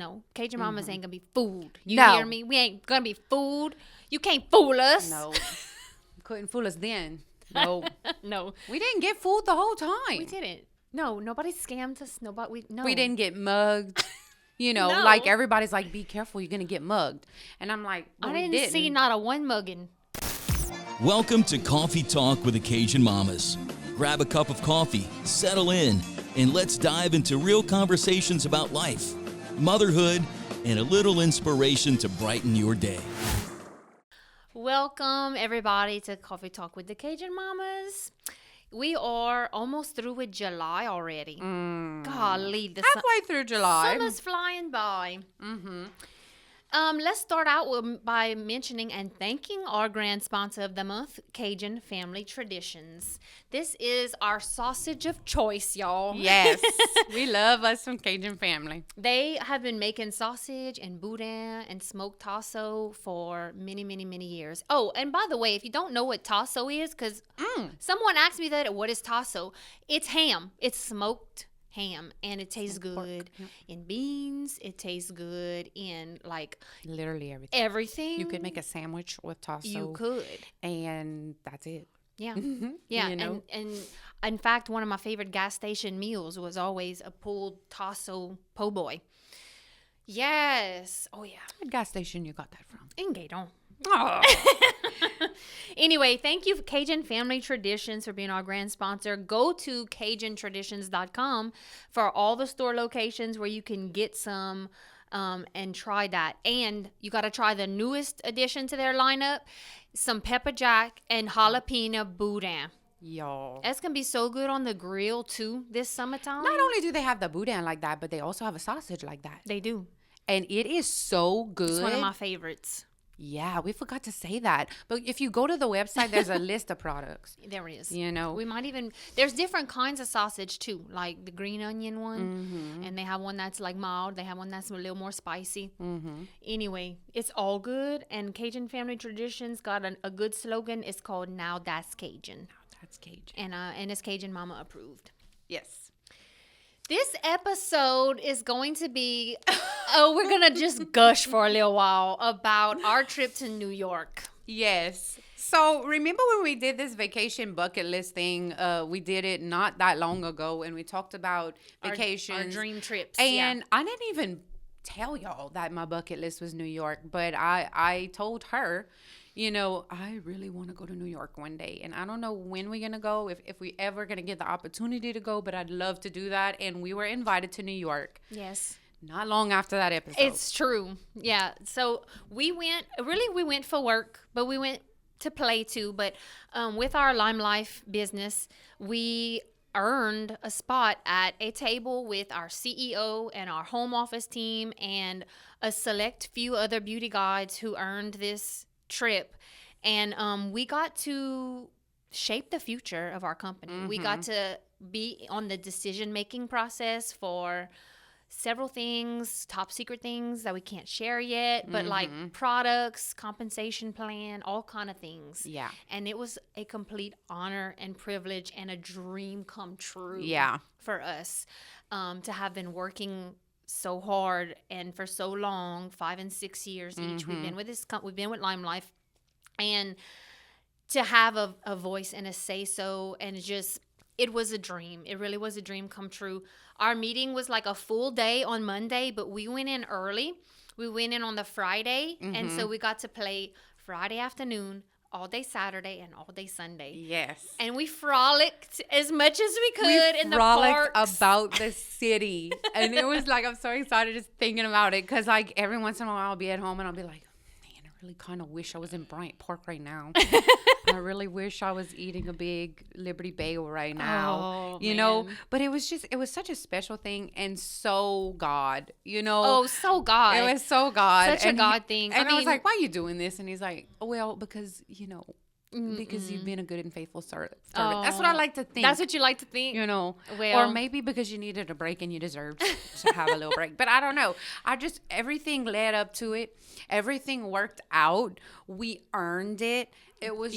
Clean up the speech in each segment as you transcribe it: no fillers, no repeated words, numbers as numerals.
No. Cajun Mamas ain't going to be fooled. You No. hear me? We ain't going to be fooled. You can't fool us. No. Couldn't fool us then. No. No. We didn't get fooled the whole time. We didn't. No, nobody scammed us. We didn't get mugged. You know, No. like everybody's like, be careful, you're going to get mugged. And I'm like, well, I didn't see not a one mugging. Welcome to Coffee Talk with the Cajun Mamas. Grab a cup of coffee, settle in, and let's dive into real conversations about life, motherhood, and a little inspiration to brighten your day. Welcome, everybody, to Coffee Talk with the Cajun Mamas. We are almost through with July already. Golly. halfway through July. Summer's flying by. Let's start out by mentioning and thanking our grand sponsor of the month, Cajun Family Traditions. This is our sausage of choice, y'all. Yes. We love us some Cajun family. They have been making sausage and boudin and smoked tasso for many, many, many years. Oh, and by the way, if you don't know what tasso is, because someone asked me that, what is tasso? It's ham. It's smoked ham, and it tastes good in beans. It tastes good in like literally everything. Everything. You could make a sandwich with tasso. You could, and that's it. Yeah, yeah. You know? And in fact, one of my favorite gas station meals was always a pulled tasso po' boy. Yes. Oh yeah. What gas station you got that from? In Gaydon. Oh. Anyway, thank you, Cajun Family Traditions, for being our grand sponsor. Go to CajunTraditions.com for all the store locations where you can get some and try that. And you got to try the newest addition to their lineup, some pepper jack and jalapeno boudin. Y'all. That's going to be so good on the grill, too, this summertime. Not only do they have the boudin like that, but they also have a sausage like that. They do. And it is so good. It's one of my favorites. Yeah, we forgot to say that. But if you go to the website, there's a list of products. There is. You know. We might even, there's different kinds of sausage too, like the green onion one. And they have one that's like mild. They have one that's a little more spicy. Anyway, it's all good. And Cajun Family Traditions got a good slogan. It's called Now That's Cajun. Now That's Cajun. And it's Cajun Mama approved. Yes. This episode is going to be, we're going to just gush for a little while about our trip to New York. Yes. So remember when we did this vacation bucket list thing? We did it not that long ago, and we talked about vacations. Our dream trips. And I didn't even tell y'all that my bucket list was New York, but I told her, you know, I really want to go to New York one day. And I don't know when we're going to go, if we ever going to get the opportunity to go, but I'd love to do that. And we were invited to New York. Yes. Not long after that episode. It's true. Yeah. So we went for work, but we went to play too. But with our Lime Life business, we earned a spot at a table with our CEO and our home office team and a select few other beauty guides who earned this trip. And we got to shape the future of our company. We got to be on the decision-making process for several things, top secret things that we can't share yet, but like products, compensation plan, all kind of things. Yeah. And it was a complete honor and privilege and a dream come true. Yeah. For us to have been working so hard and for so long, 5 and 6 years each. We've been with we've been with Lime Life, and to have a voice and a say so, and it was a dream. It really was a dream come true. Our meeting was like a full day on Monday, but we went in early. We went in on the Friday, and so we got to play Friday afternoon, all day Saturday, and all day Sunday. Yes. And we frolicked as much as we could in the parks. About the city. And it was like, I'm so excited just thinking about it. Because like every once in a while I'll be at home and I'll be like, man, I really kind of wish I was in Bryant Park right now. I really wish I was eating a big Liberty Bagel right now. You know, but it was such a special thing, and so God, you know. Oh, so God. It was so God. Such a God thing. And I was like, why are you doing this? And he's like, well, because, you know, because you've been a good and faithful servant. That's what I like to think. That's what you like to think? You know. Well, or maybe because you needed a break and you deserved to have a little break. But I don't know. Everything led up to it. Everything worked out. We earned it. It was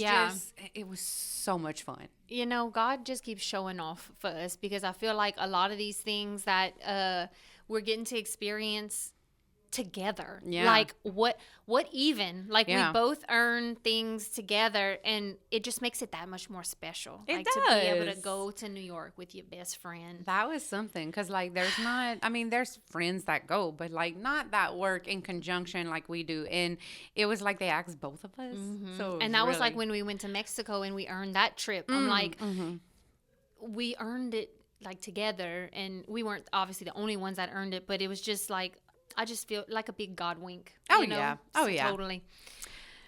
it was so much fun. You know, God just keeps showing off for us, because I feel like a lot of these things that we're getting to experience together. Yeah. Like what even? Like Yeah. we both earn things together, and it just makes it that much more special. It like to be able to does. go to New York with your best friend. That was something, because like there's not, I mean, there's friends that go, but like not that work in conjunction like we do. And it was like they asked both of us. So And that was like when we went to Mexico and we earned that trip. I'm like, we earned it like together, and we weren't obviously the only ones that earned it, but it was just like, I just feel like a big God wink. Oh, you know? yeah. Oh, So yeah. Totally.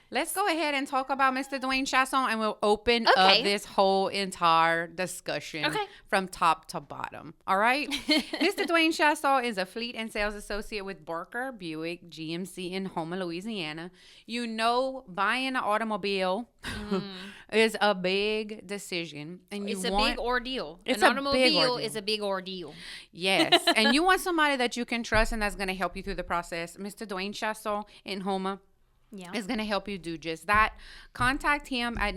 Let's go ahead and talk about Mr. Dwayne Shasson, and we'll open Okay. up this whole entire discussion Okay. from top to bottom. All right? Mr. Dwayne Shasson is a fleet and sales associate with Barker Buick GMC in Houma, Louisiana. You know, buying an automobile is a big decision, and It's a big ordeal. It's An a big automobile ordeal. is a big ordeal. Yes, and you want somebody that you can trust and that's going to help you through the process. Mr. Dwayne Shasson in Houma Yeah. is going to help you do just that. Contact him at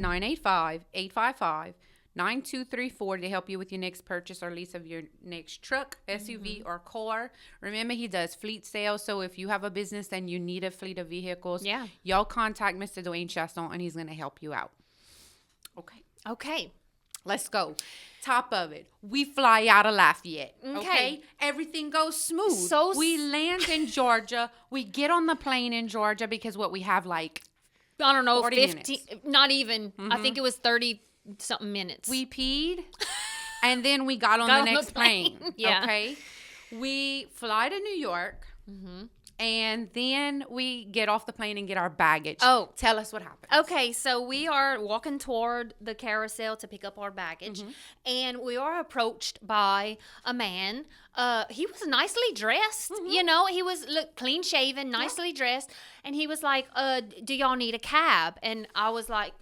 985-855-9234 to help you with your next purchase or lease of your next truck, SUV, or car. Remember, he does fleet sales, so if you have a business and you need a fleet of vehicles, Yeah. y'all contact Mr. Dwayne Shasson and he's going to help you out. Okay. Okay. Let's go. Top of it. We fly out of Lafayette. Okay. Okay. Everything goes smooth. So we land in Georgia. We get on the plane in Georgia because what we have like I don't know, 40 50, not even. I think it was 30 something minutes. we peed and then we got on Got the on the next plane. plane. Yeah. Okay. We fly to New York. And then we get off the plane and get our baggage. Oh. Tell us what happened. Okay, so we are walking toward the carousel to pick up our baggage, and we are approached by a man. He was nicely dressed, you know. He was clean shaven, nicely dressed, and he was like, "Do y'all need a cab?" And I was like,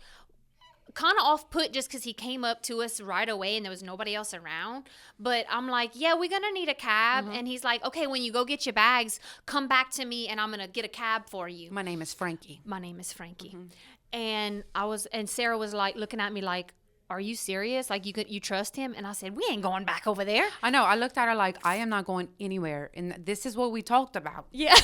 kind of off put just because he came up to us right away and there was nobody else around. But I'm like, yeah, we're going to need a cab. And he's like, okay, when you go get your bags, come back to me and I'm going to get a cab for you. My name is Frankie. My name is Frankie. And Sarah was like looking at me like, are you serious? Like you trust him? And I said, we ain't going back over there. I know. I looked at her like, I am not going anywhere. And this is what we talked about. Yeah.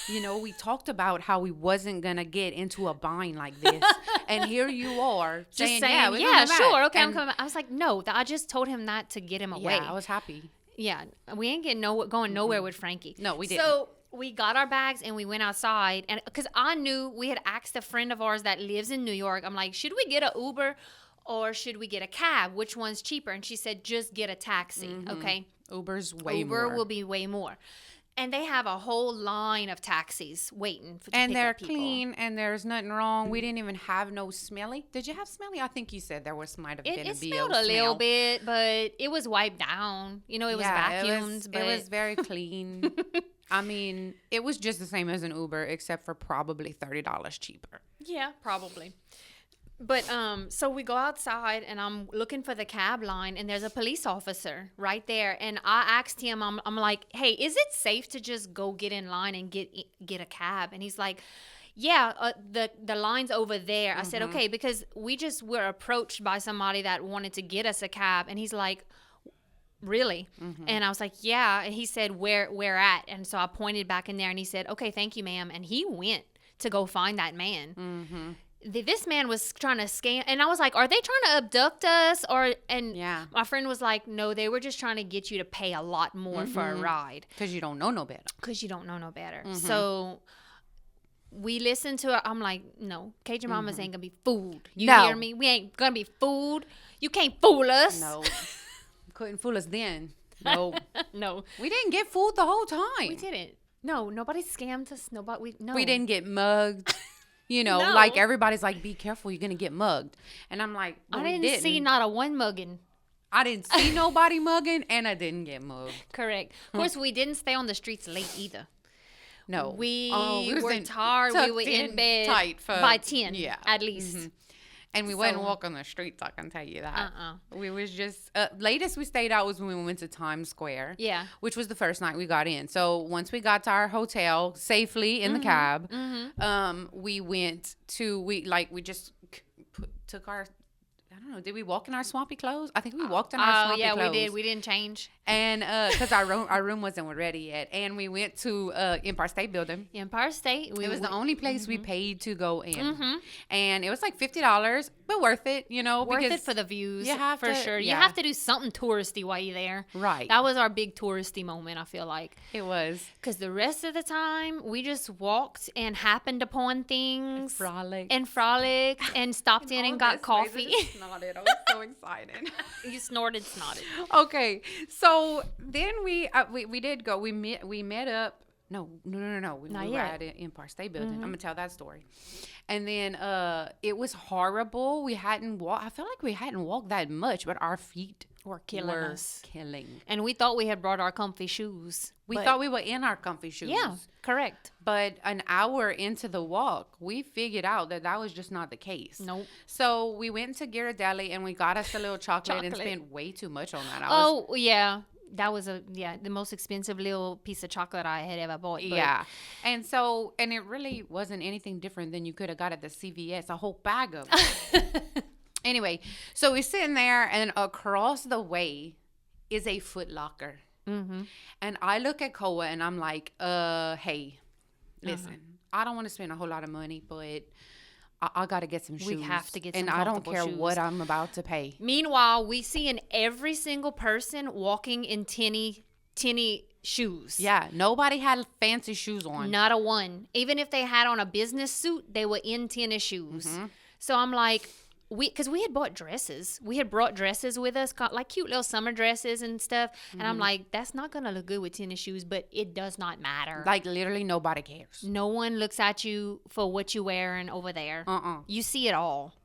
You know, we talked about how we wasn't going to get into a bind like this. And here you are Just saying, we're yeah, coming back." sure. Okay, I'm And, coming back. I was like, no, I just told him that to get him away. Yeah, I was happy. Yeah, we ain't going nowhere with Frankie. No, we didn't. So we got our bags and we went outside, and because I knew we had asked a friend of ours that lives in New York. I'm like, should we get an Uber or should we get a cab? Which one's cheaper? And she said, just get a taxi. Okay, Uber's way Uber more. will be way more. And they have a whole line of taxis waiting to And pick they're up people. clean and there's nothing wrong. We didn't even have no smelly. Did you have smelly? I think you said there might have been It a smelled BO a little smell. bit, but it was wiped down. You know, it was vacuumed. It was very clean. I mean, it was just the same as an Uber, except for probably $30 cheaper. Yeah, probably. But so we go outside and I'm looking for the cab line and there's a police officer right there. And I asked him, I'm like, hey, is it safe to just go get in line and get a cab? And he's like, yeah, the line's over there. I said, okay, because we just were approached by somebody that wanted to get us a cab. And he's like, really? And I was like, yeah. And he said, where at? And so I pointed back in there and he said, okay, thank you, ma'am. And he went to go find that man. This man was trying to scam, and I was like, are they trying to abduct us? Yeah. My friend was like, no, they were just trying to get you to pay a lot more for a ride. Because you don't know no better. Because you don't know no better. So we listened to her. I'm like, no, Cajun Mamas ain't going to be fooled. You No. hear me? We ain't going to be fooled. You can't fool us. No. Couldn't fool us then. No. No. We didn't get fooled the whole time. We didn't. No, nobody scammed us. We didn't get mugged. You know, No. like everybody's like, be careful, you're going to get mugged. And I'm like, well, I didn't see not a one mugging. I didn't see nobody mugging, and I didn't get mugged. Correct. Of course, we didn't stay on the streets late either. No. We was were tired. We tucked were in bed tight for, by 10, yeah. at least. And we wouldn't walk on the streets, I can tell you that. We was just, latest we stayed out was when we went to Times Square. Yeah. Which was the first night we got in. So once we got to our hotel safely in the cab, we went to, we just took our I don't know. Did we walk in our swampy clothes? I think we walked in our swampy clothes. Oh, yeah, we did. We didn't change. And because our room wasn't ready yet. And we went to Empire State Building. Empire State. It was the only place we paid to go in. And it was like $50, but worth it, you know. Worth because it for the views. You have for to, sure. yeah. You have to do something touristy while you're there. Right. That was our big touristy moment, I feel like. It was. Because the rest of the time, we just walked and happened upon things. And frolicked and stopped in and got coffee. I was so excited. You snorted, snotted. Okay, so then we did go. We met up. No. We were at Empire State Building. I'm gonna tell that story. And then it was horrible. We hadn't walked. I feel like we hadn't walked that much, but our feet were killing us. And we thought we had brought our comfy shoes. We thought we were in our comfy shoes. Yeah, correct. But an hour into the walk, we figured out that was just not the case. Nope. So we went to Ghirardelli and we got us a little chocolate. And spent way too much on that. Yeah. That was the most expensive little piece of chocolate I had ever bought. Yeah. And it really wasn't anything different than you could have got at the CVS, a whole bag of it. Anyway, so we're sitting there and across the way is a Foot Locker. And I look at Koa and I'm like, hey, listen, I don't want to spend a whole lot of money, but I got to get some shoes. We have to get some and I don't comfortable care shoes. what I'm about to pay. Meanwhile, we see in every single person walking in tinny shoes. Yeah, nobody had fancy shoes on. Not a one. Even if they had on a business suit, they were in tennis shoes. So I'm like, because we had bought dresses. We had brought dresses with us, like cute little summer dresses and stuff. And I'm like, that's not going to look good with tennis shoes, but it does not matter. Like, literally nobody cares. No one looks at you for what you're wearing over there. You see it all.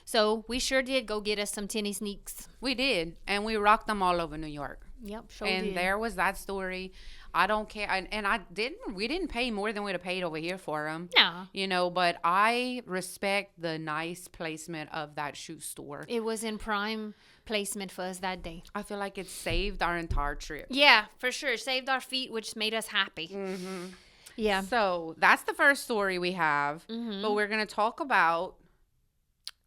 So we sure did go get us some tennis sneaks. We did. And we rocked them all over New York. Yep, sure and did. There was that story. I don't care. We didn't pay more than we'd have paid over here for them. No. You know, but I respect the nice placement of that shoe store. It was in prime placement for us that day. I feel like it saved our entire trip. Yeah, for sure. Saved our feet, which made us happy. Yeah. So that's the first story we have. But we're going to talk about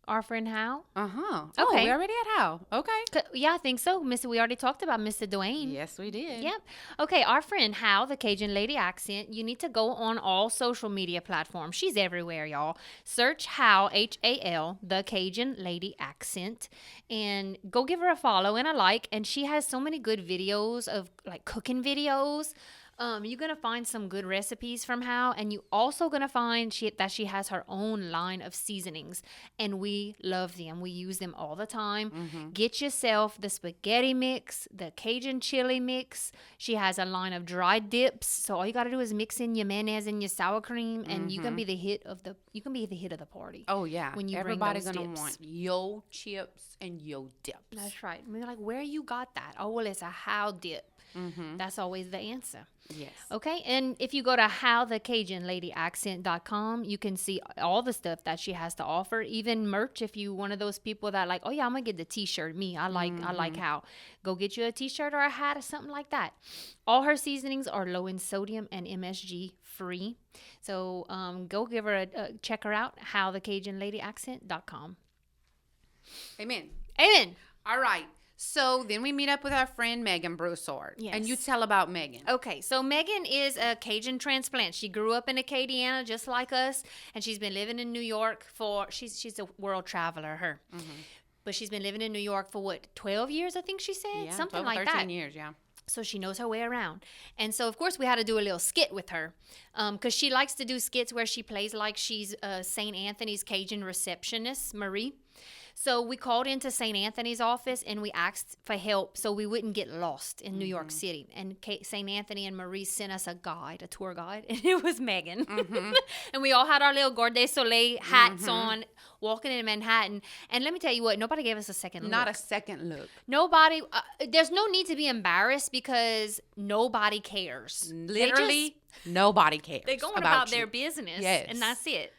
our friend Howal. Oh, Okay. we already had Howal. Okay. Yeah, I think so. We already talked about Mr. Dwayne. Yes, we did. Yep. Okay, our friend Howal, the Cajun Lady Accent. You need to go on all social media platforms. She's everywhere, y'all. Search Howal, Hal, the Cajun Lady Accent, and go give her a follow and a like. And she has so many good videos of like cooking videos. You're going to find some good recipes from Howal, and you also going to find that she has her own line of seasonings, and we love them. We use them all the time. Get yourself the spaghetti mix, the Cajun chili mix. She has a line of dry dips, so all you got to do is mix in your mayonnaise and your sour cream, and you can be the hit of the party. Oh yeah, when you everybody's bring those gonna dips. want yo chips and yo dips. That's right. And we're like, where you got that? Oh well, it's a Howal dip. That's always the answer. Yes. Okay, and if you go to howthecajunladyaccent.com, you can see all the stuff that she has to offer, even merch. If you one of those people that like, oh yeah, I'm gonna get the t-shirt. I like Howal. Go get you a t-shirt or a hat or something like that. All her seasonings are low in sodium and MSG free. So go give her check her out, howthecajunladyaccent.com. Amen. Amen. All right. So then we meet up with our friend Megan Broussard. Yes. And you tell about Megan. Okay, so Megan is a Cajun transplant. She grew up in Acadiana just like us, and she's been living in New York she's a world traveler, her. But she's been living in New York for 12 years, I think she said? Yeah, something 12 like 13 that. years, yeah. So she knows her way around. And so, of course, we had to do a little skit with her because she likes to do skits where she plays like she's St. Anthony's Cajun receptionist, Marie. So we called into St. Anthony's office and we asked for help so we wouldn't get lost in New York City. And St. Anthony and Marie sent us a tour guide, and it was Megan. And we all had our little Garde du Soleil hats on, walking in Manhattan. And let me tell you what, nobody gave us a second look. Not a second look. Nobody, there's no need to be embarrassed because nobody cares. Literally, nobody cares. They're going about their business, and that's it.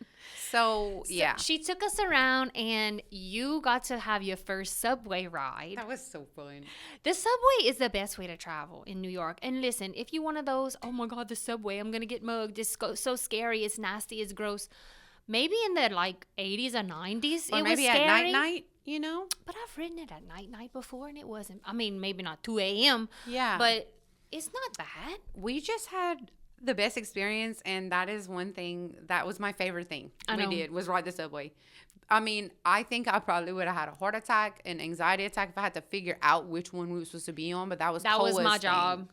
So, yeah. She took us around, and you got to have your first subway ride. That was so fun. The subway is the best way to travel in New York. And listen, if you're one of those, oh my God, the subway, I'm going to get mugged. It's so scary. It's nasty. It's gross. Maybe in the 80s or 90s, or it maybe was scary. at night. you know? But I've ridden it at night before, and it wasn't. I mean, maybe not 2 a.m. Yeah. But it's not bad. We just had the best experience, and that is one thing that was my favorite thing we did was ride the subway. I mean, I think I probably would have had a heart attack, an anxiety attack if I had to figure out which one we were supposed to be on, but that was my job.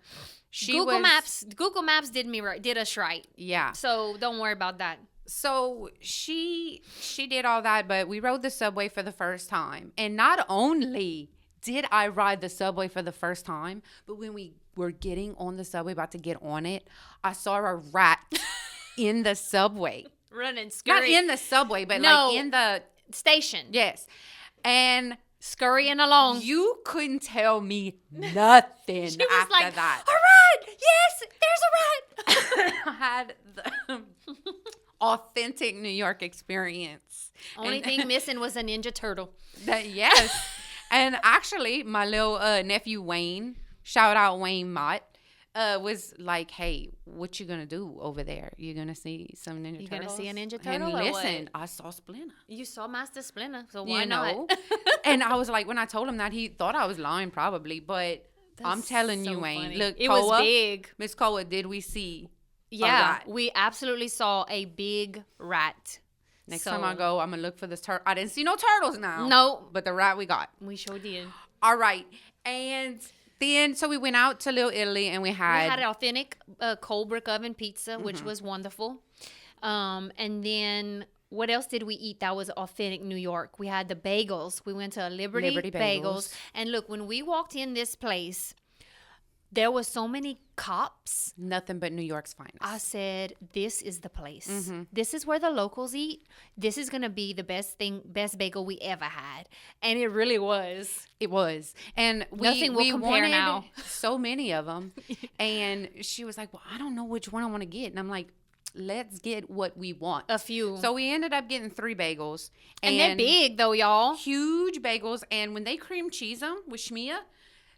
Google Maps did us right. Yeah. So don't worry about that. So she did all that, but we rode the subway for the first time. And not only did I ride the subway for the first time, but when we were getting on the subway, about to get on it, I saw a rat in the subway. Running, scurrying. Not in the subway, but like in the station. Yes. And scurrying along. You couldn't tell me nothing she was after like, that. A rat! Yes, there's a rat! I had the authentic New York experience. Only thing missing was a Ninja Turtle. Yes. And actually, my little nephew Wayne, shout out Wayne Mott, was like, hey, what you gonna do over there? You gonna see some Ninja Turtles? You gonna see a Ninja Turtle? And listen, I saw Splinter. You saw Master Splinter, so why not? And I was like, when I told him that, he thought I was lying probably, but I'm telling you, Wayne. Funny. Look, it was big. Miss Koa, did we see a Yeah, rat? we absolutely saw a big rat. Next time I go, I'm gonna look for this turtle. I didn't see no turtles now. No, but the rat we got. We sure did. All right, and then so we went out to Little Italy, and we had an authentic cold brick oven pizza, which was wonderful. And then what else did we eat that was authentic New York? We had the bagels. We went to Liberty Bagels. And look, when we walked in this place, there was so many cops. Nothing but New York's finest. I said, this is the place. This is where the locals eat. This is going to be the best bagel we ever had. And it really was. It was. And we compare now. So many of them. And she was like, well, I don't know which one I want to get. And I'm like, let's get what we want. A few. So we ended up getting 3 bagels. And they're big though, y'all. Huge bagels. And when they cream cheese them with schmear,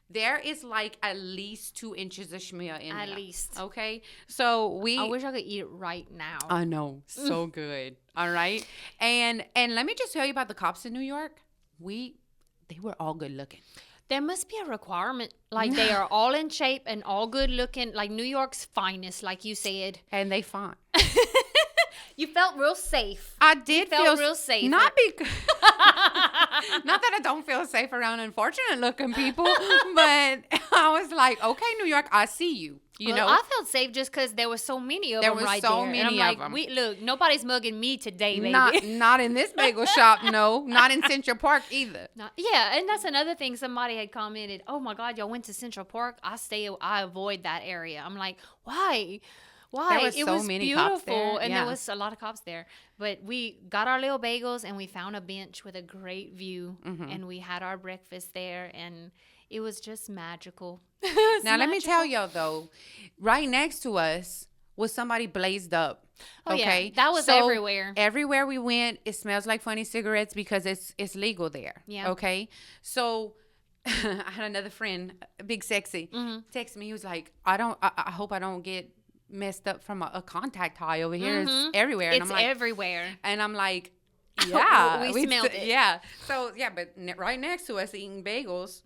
there is like at least 2 inches of schmear in there. At least. Okay. So I wish I could eat it right now. I know. So good. All right. And let me just tell you about the cops in New York. They were all good looking. There must be a requirement. Like they are all in shape and all good looking. Like New York's finest, like you said. And they fine. You felt real safe. I did feel real safe. Not that I don't feel safe around unfortunate looking people, but I was like, okay, New York, I see you. You know, I felt safe just because there were so many of them right there. There were so many of them. Look, nobody's mugging me today, baby. Not in this bagel shop, no. Not in Central Park either. Yeah, and that's another thing. Somebody had commented, "Oh my God, y'all went to Central Park. I avoid that area." I'm like, why? Why? There was so many beautiful, cops there. and there was a lot of cops there. But we got our little bagels, and we found a bench with a great view, and we had our breakfast there, and it was just magical. Now, let me tell y'all, though, right next to us was somebody blazed up. Okay? Yeah, that was everywhere. Everywhere we went, it smells like funny cigarettes because it's legal there. Yeah. Okay? So I had another friend, Big Sexy, text me. He was like, I hope I don't get messed up from a contact high over here. It's everywhere. And I'm like, everywhere. And I'm like, yeah. we smelled it. Yeah. So, yeah, but right next to us eating bagels,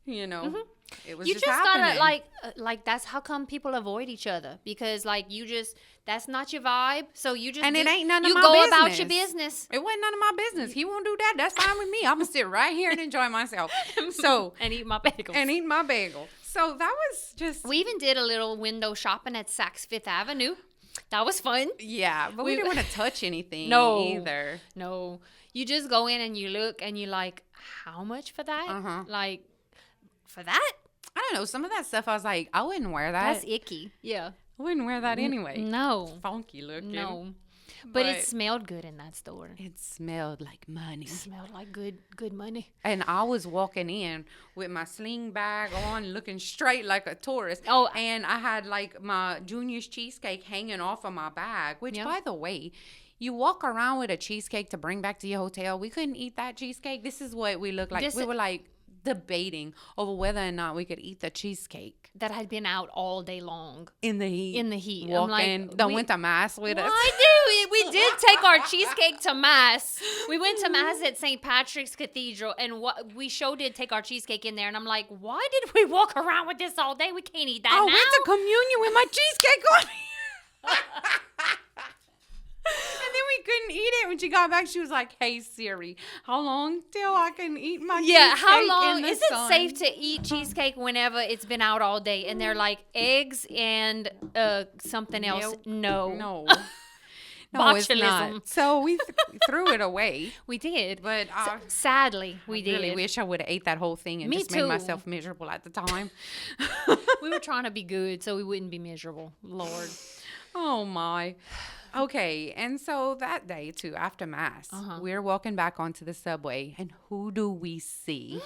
you know, it was just happening. Gotta, like, that's how come people avoid each other. Because, like, that's not your vibe. So you just, and it ain't none of my business. You business. go about your business. It wasn't none of my business. He won't do that. That's fine with me. I'm going to sit right here and enjoy myself. So and eat my bagels. So that was just... We even did a little window shopping at Saks Fifth Avenue. That was fun. Yeah, but we didn't want to touch anything either. No. You just go in and you look and you're like, how much for that? Like, for that? I don't know. Some of that stuff I was like, I wouldn't wear that. That's icky. Yeah. I wouldn't wear that anyway. No. Funky looking. No. But it smelled good in that store. It smelled like money. It smelled like good money. And I was walking in with my sling bag on, looking straight like a tourist. Oh, and I had like my Junior's cheesecake hanging off of my bag, which, by the way, you walk around with a cheesecake to bring back to your hotel. We couldn't eat that cheesecake. This is what we looked like. We were like, debating over whether or not we could eat the cheesecake that had been out all day long in the heat. in the heat. Walking, went to mass with us. We did take our cheesecake to mass. We went to mass at St. Patrick's Cathedral, and we did take our cheesecake in there. And I'm like, why did we walk around with this all day? We can't eat that now. I went to communion with my cheesecake on me. And then we couldn't eat it. When she got back, she was like, "Hey Siri, how long till I can eat my cheesecake how long in the is sun?" it safe to eat cheesecake whenever it's been out all day? And they're like, eggs and something else. No. No, it's Botulism. not. So we threw it away. We did, But sadly, we I did. really wish I would have ate that whole thing and Me just too. made myself miserable at the time. We were trying to be good so we wouldn't be miserable. Lord. Oh my. Okay, and so that day too, after mass, we're walking back onto the subway, and who do we see?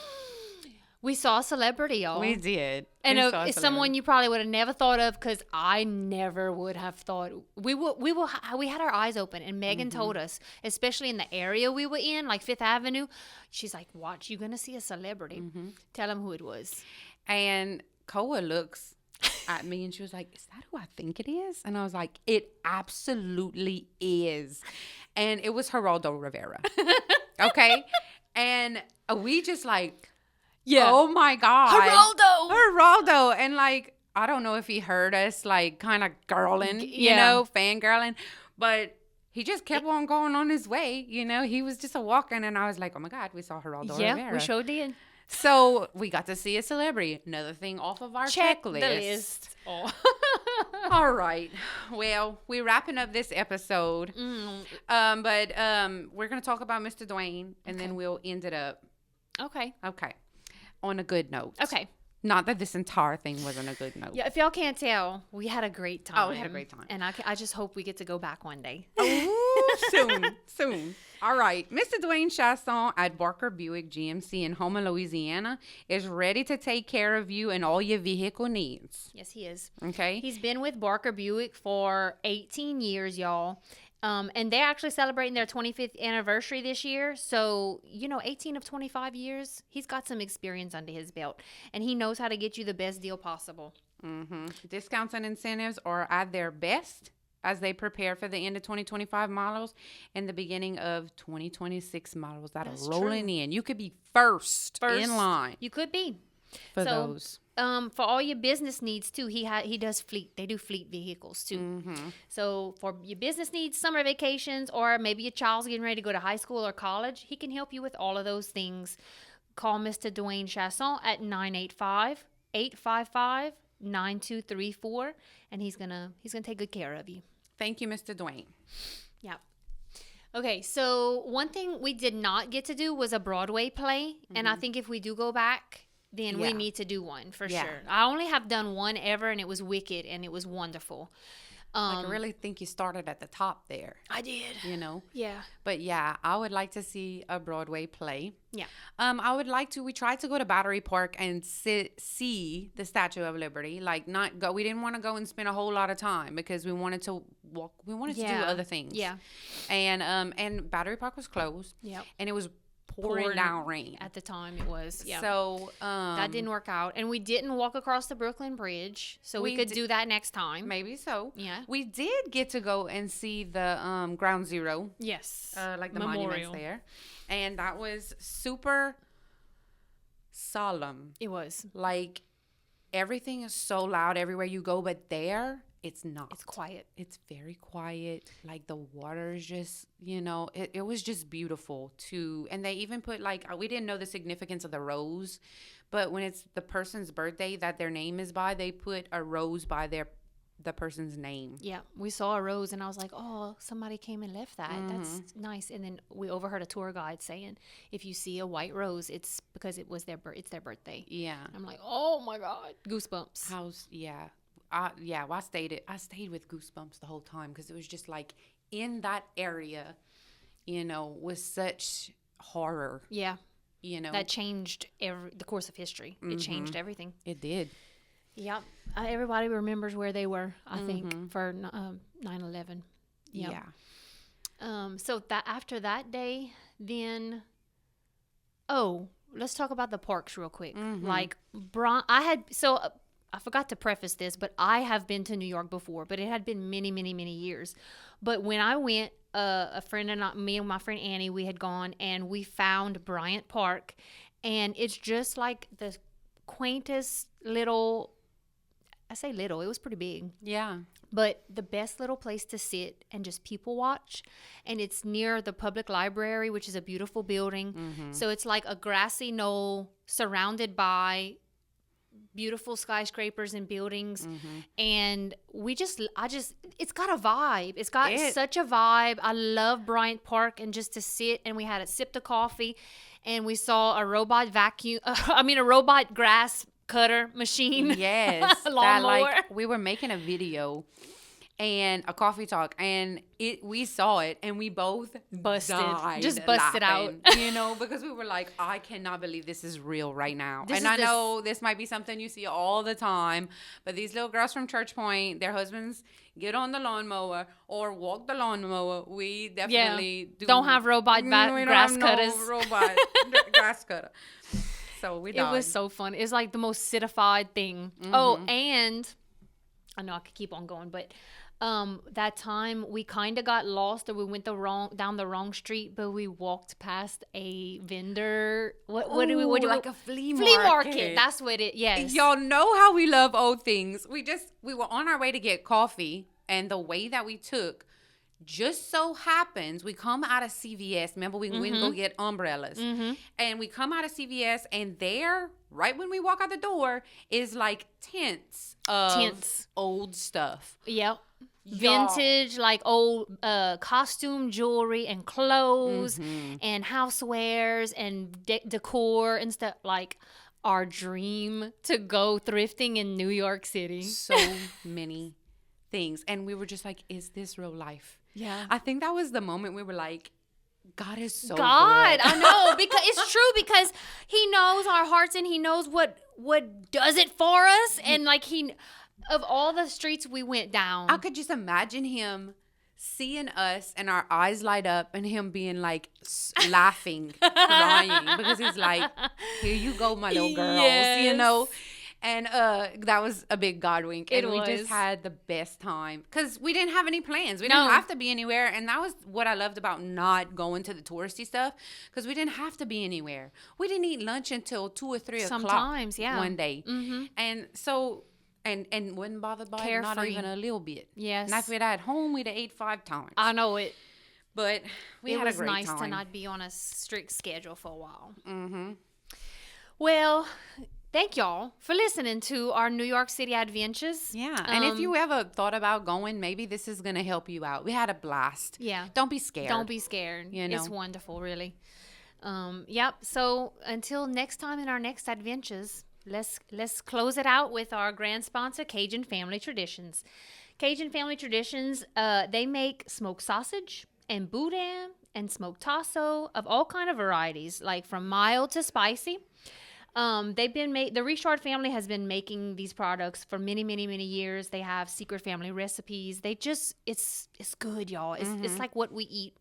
We saw a celebrity, y'all. We did, And We saw a it's someone celebrity. you probably would have never thought of, because I never would have thought. We had our eyes open, and Megan told us, especially in the area we were in, like Fifth Avenue, she's like, "Watch, you're gonna see a celebrity." Tell them who it was. And Koa looks at me and she was like, "Is that who I think it is?" And I was like, "It absolutely is." And it was Heraldo Rivera. Okay. And we just like, oh my God. Heraldo. And like, I don't know if he heard us like kind of girling, fangirling, but he just kept on going on his way. He was just a walking, and I was like, oh my God, we saw Heraldo Rivera. Yeah, we sure did. So we got to see a celebrity. Another thing off of our Check checklist. the list. Oh. All right. Well, we're wrapping up this episode. But we're going to talk about Mr. Dwayne, and then we'll end it up. Okay. Okay. On a good note. Okay. Not that this entire thing wasn't a good note. Yeah, if y'all can't tell, we had a great time. Oh, we had a great time. And I just hope we get to go back one day. Soon. All right. Mr. Dwayne Shasson at Barker Buick GMC in Houma, Louisiana is ready to take care of you and all your vehicle needs. Yes, he is. Okay. He's been with Barker Buick for 18 years, y'all. And they're actually celebrating their 25th anniversary this year. So, 18 of 25 years, he's got some experience under his belt. And he knows how to get you the best deal possible. Discounts and incentives are at their best as they prepare for the end of 2025 models and the beginning of 2026 models that are rolling in. You could be first in line. You could be. For those. For all your business needs too, he does fleet. They do fleet vehicles too. So for your business needs, summer vacations, or maybe your child's getting ready to go to high school or college, he can help you with all of those things. Call Mr. Dwayne Shasson at 985-855-9234, and he's gonna take good care of you. Thank you, Mr. Dwayne. Yeah. Okay, so one thing we did not get to do was a Broadway play, and I think if we do go back, then we need to do one for sure. I only have done one ever, and it was Wicked, and it was wonderful. I really think you started at the top there. I did. Yeah. But yeah, I would like to see a Broadway play. Yeah. I would like to. We tried to go to Battery Park and see the Statue of Liberty. Like, not go. We didn't want to go and spend a whole lot of time because we wanted to walk. We wanted to do other things. Yeah. And Battery Park was closed. Yep. And it was pouring down rain at the time. It was. Yeah. So that didn't work out, and we didn't walk across the Brooklyn Bridge, so we could do that next time. Maybe so. Yeah. We did get to go and see the Ground Zero. Yes. Like the Memorial. monuments there, and that was super solemn. It was. Like, everything is so loud everywhere you go, but there it's not. It's quiet. It's very quiet. Like, the water is just, it was just beautiful too. And they even put, like, we didn't know the significance of the rose, but when it's the person's birthday that their name is by, they put a rose by the person's name. Yeah, we saw a rose, and I was like, oh, somebody came and left that. That's nice. And then we overheard a tour guide saying, if you see a white rose, it's because it's their birthday. Yeah. I'm like, oh my God, goosebumps. Well, I stayed with goosebumps the whole time because it was just like in that area, with such horror. Yeah. That changed the course of history. It changed everything. It did. Yeah. Everybody remembers where they were, I think, for 9/11. Yep. Yeah. So that after that day, then, let's talk about the parks real quick. Mm-hmm. Like, I forgot to preface this, but I have been to New York before, but it had been many, many, many years. But when I went, me and my friend Annie, we had gone and we found Bryant Park, and it's just like the quaintest little, I say little, it was pretty big. Yeah. But the best little place to sit and just people watch. And it's near the public library, which is a beautiful building. Mm-hmm. So it's like a grassy knoll surrounded by beautiful skyscrapers and buildings. Mm-hmm. And it's got a vibe. It's got such a vibe. I love Bryant Park, and just to sit, and we had a sip of coffee, and we saw a robot grass cutter machine. Yes. Lawnmower. We were making a video and a coffee talk, and we saw it, and we both busted laughing, out, because we were like, I cannot believe this is real right now. I know this might be something you see all the time, but these little girls from Church Point, their husbands get on the lawnmower or walk the lawnmower. We definitely don't have robot grass cutters. No robot grass cutter. So we died. It was so fun. It's like the most citified thing. Mm-hmm. Oh, and I know I could keep on going, but that time we kind of got lost, or we went down the wrong street, but we walked past a vendor. What do we like a flea market? That's what it. Yes. Y'all know how we love old things. We were on our way to get coffee, and the way that we took just so happens we come out of CVS. Remember, we went and go get umbrellas, and we come out of CVS, and there, right when we walk out the door, is like tents of old stuff. Yep. Vintage, like old costume jewelry and clothes and housewares and decor and stuff. Like our dream to go thrifting in New York City. So many things. And we were just like, is this real life? Yeah. I think that was the moment we were like, God is so good. I know, because it's true, because he knows our hearts, and he knows what does it for us. And like of all the streets we went down, I could just imagine him seeing us and our eyes light up, and him being like laughing, crying, because he's like, here you go, my little girls, Yes. And that was a big God wink. And we just was. had the best time, because we didn't have any plans. We didn't have to be anywhere. And that was what I loved about not going to the touristy stuff, because we didn't have to be anywhere. We didn't eat lunch until 2 or 3 o'clock Sometimes, yeah. one day. Mm-hmm. And so... And wasn't bothered by it, not even a little bit. Yes. And if we'd at home, we'd have ate 5 times. I know it. But we had a great time. It was nice to not be on a strict schedule for a while. Mm-hmm. Well, thank y'all for listening to our New York City adventures. Yeah. And if you ever thought about going, maybe this is going to help you out. We had a blast. Yeah. Don't be scared. Don't be scared. It's wonderful, really. Yep. So until next time in our next adventures, let's close it out with our grand sponsor, Cajun Family Traditions. Cajun Family Traditions, they make smoked sausage and boudin and smoked tasso of all kind of varieties, like from mild to spicy. The Richard family has been making these products for many, many, many years. They have secret family recipes. It's good, y'all. It's like what we eat.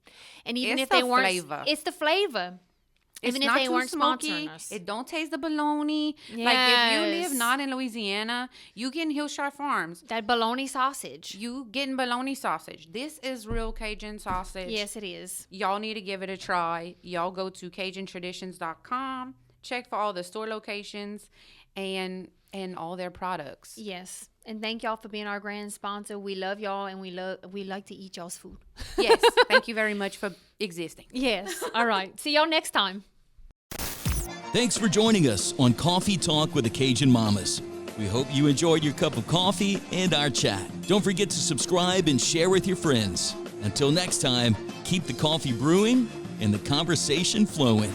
And even if they weren't, it's the flavor. Even if they weren't sponsoring us. It don't taste the bologna. Yes. Like if you live not in Louisiana, you getting Hillshire Farms. That bologna sausage. You getting bologna sausage. This is real Cajun sausage. Yes, it is. Y'all need to give it a try. Y'all go to CajunTraditions.com. Check for all the store locations and all their products. Yes. And thank y'all for being our grand sponsor. We love y'all, and we like to eat y'all's food. Yes. Thank you very much for existing. Yes. All right. See y'all next time. Thanks for joining us on Coffee Talk with the Cajun Mamas. We hope you enjoyed your cup of coffee and our chat. Don't forget to subscribe and share with your friends. Until next time, keep the coffee brewing and the conversation flowing.